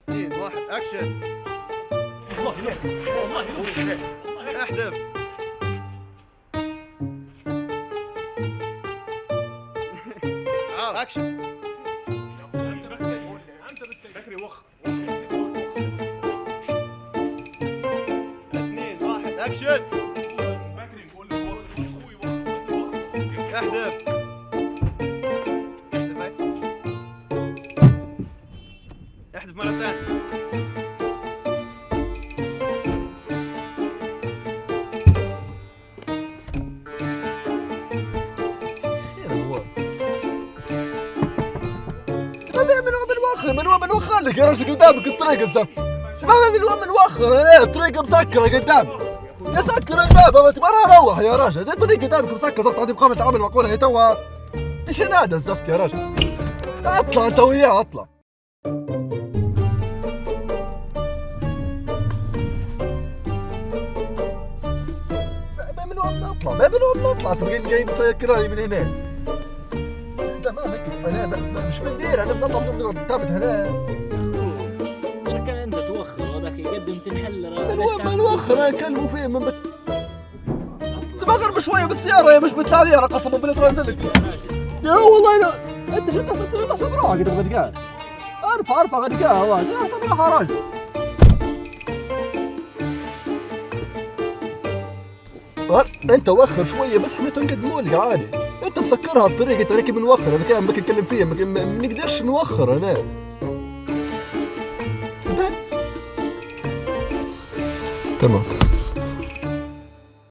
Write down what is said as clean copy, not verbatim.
2 1 اكشن. والله ليه والله ليه احذف. اكشن. بكري وخ 2 1 اكشن. بكري بقول اخوي وخ احذف. احذف مرة ثانية. من وخر لك يا رجل قدامك الطريق الزفت. من وخر الطريق مسكره قدامك. تسكر الباب ما تبغى اروح يا رجل، زي الطريق قدامك مسكر زفت. عندي مقابله عمل معقوله هي توا. ايش هذا الزفت يا رجل؟ اطلع انت وياه اطلع. من وين نطلع؟ من وين نطلع؟ تبغين جاي مسكراني من هنا. انت ما لك انا مش بندير، انا بنطلع نقعد ثابت هنا. كان انت توخر وهذاك يقدم تنحل. من وخر انا اكلمه فيه من تبغى اقرب شويه بالسياره يا مش بالتالي. انا قسما بالله ترى انزل لك يا والله. لا انت شو تحسب روحك انت غدقان. ارفع غدقان هواك يا حسب روح راجل. انت وخر شويه بس احنا تنقدموا لك عادي. انت مسكرها بطريقه انت راكب موخر. هذا كان بك نتكلم فيه ما نقدرش نوخر انا. تمام.